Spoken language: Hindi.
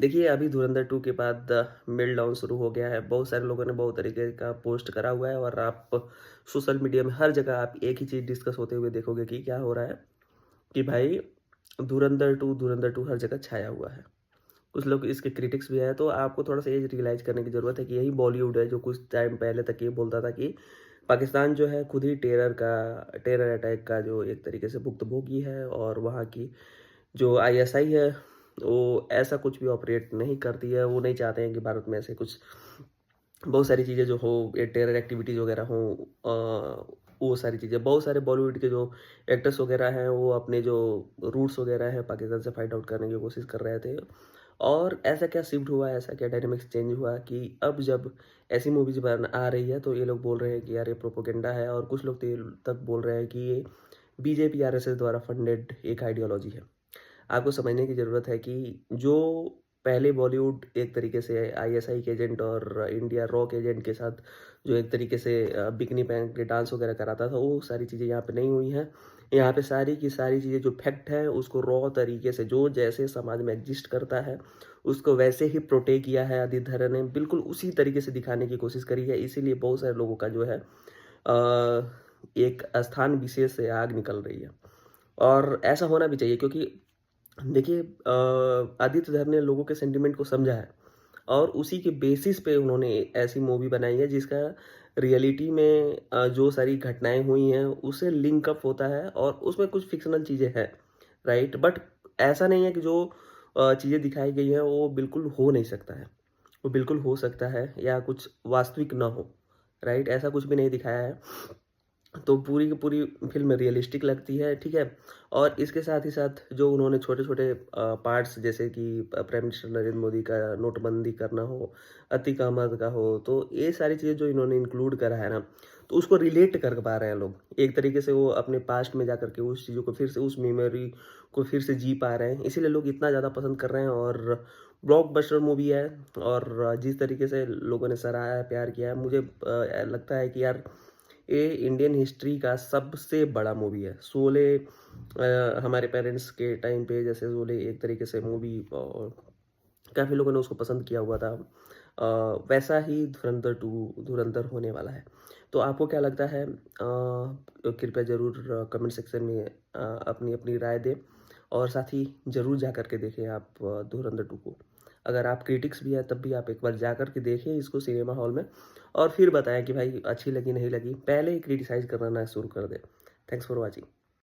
देखिए, अभी धुरंधर 2 के बाद मेल्टडाउन शुरू हो गया है। बहुत सारे लोगों ने बहुत तरीके का पोस्ट करा हुआ है और आप सोशल मीडिया में हर जगह आप एक ही चीज़ डिस्कस होते हुए देखोगे कि क्या हो रहा है कि भाई धुरंधर 2 हर जगह छाया हुआ है। कुछ लोग इसके क्रिटिक्स भी हैं, तो आपको थोड़ा-सा ये रियलाइज़ करने की ज़रूरत है कि यही बॉलीवुड है जो कुछ टाइम पहले तक ये बोलता था कि पाकिस्तान जो है खुद ही टेरर अटैक का जो एक तरीके से भुक्तभोगी है और वहाँ की जो आईएसआई है, वो ऐसा कुछ भी ऑपरेट नहीं करती है। वो नहीं चाहते हैं कि भारत में ऐसे कुछ बहुत सारी चीज़ें जो हो, ये टेरर एक्टिविटीज़ वगैरह हों, वो सारी चीज़ें बहुत सारे बॉलीवुड के जो एक्टर्स वगैरह हैं, वो अपने जो रूट्स वगैरह हैं, पाकिस्तान से फाइंड आउट करने की कोशिश कर रहे थे। और ऐसा क्या शिफ्ट हुआ, ऐसा क्या डायनामिक्स चेंज हुआ कि अब जब ऐसी मूवीज़ बन आ रही है, तो ये लोग बोल रहे हैं कि यार ये प्रोपेगेंडा है और कुछ लोग तो ये तक बोल रहे हैं कि ये बीजेपी, आरएसएस द्वारा फंडेड एक आइडियोलॉजी है। आपको समझने की ज़रूरत है कि जो पहले बॉलीवुड एक तरीके से आईएसआई के एजेंट और इंडिया रॉक एजेंट के साथ जो एक तरीके से बिकनी पहन के डांस वगैरह कराता था, वो सारी चीज़ें यहाँ पे नहीं हुई हैं। यहाँ पे सारी की सारी चीज़ें जो फैक्ट है, उसको रॉ तरीके से जो जैसे समाज में एग्ज़िस्ट करता है, उसको वैसे ही प्रोटे किया है आदित्य धर ने, बिल्कुल उसी तरीके से दिखाने की कोशिश करी है। इसीलिए बहुत सारे लोगों का जो है एक स्थान विशेष से आग निकल रही है और ऐसा होना भी चाहिए क्योंकि देखिए आदित्य धर ने लोगों के सेंटिमेंट को समझा है और उसी के बेसिस पे उन्होंने ऐसी मूवी बनाई है जिसका रियलिटी में जो सारी घटनाएँ हुई हैं उससे लिंक अप होता है और उसमें कुछ फ़िक्शनल चीज़ें हैं, राइट? बट ऐसा नहीं है कि जो चीज़ें दिखाई गई हैं वो बिल्कुल हो नहीं सकता है। वो बिल्कुल हो सकता है या कुछ वास्तविक ना हो, राइट? ऐसा कुछ भी नहीं दिखाया है। तो पूरी की पूरी फ़िल्म रियलिस्टिक लगती है, ठीक है? और इसके साथ ही साथ जो उन्होंने छोटे-छोटे पार्ट्स जैसे कि प्राइम मिनिस्टर नरेंद्र मोदी का नोटबंदी करना हो, अतीक अहमद का हो, तो ये सारी चीज़ें जो इन्होंने इंक्लूड करा है ना, तो उसको रिलेट कर पा रहे हैं लोग। एक तरीके से वो अपने पास्ट में जाकर के उस चीज़ों को फिर से उस मेमोरी को फिर से जी पा रहे हैं, इसीलिए लोग इतना ज़्यादा पसंद कर रहे हैं और ब्लॉकबस्टर मूवी है और जिस तरीके से लोगों ने सराहा है, प्यार किया है, मुझे लगता है कि यार ये इंडियन हिस्ट्री का सबसे बड़ा मूवी है। शोले हमारे पेरेंट्स के टाइम पे जैसे शोले एक तरीके से मूवी काफ़ी लोगों ने उसको पसंद किया हुआ था। वैसा ही धुरंधर होने वाला है। तो आपको क्या लगता है? कृपया ज़रूर कमेंट सेक्शन में अपनी-अपनी राय दें और साथ ही ज़रूर जाकर के देखें आप धुरंधर 2 को। अगर आप क्रिटिक्स भी हैं तब भी आप एक बार जाकर के देखिए इसको सिनेमा हॉल में और फिर बताएँ कि भाई अच्छी लगी, नहीं लगी। पहले ही क्रिटिसाइज़ करना ना शुरू कर दें। Thanks for watching.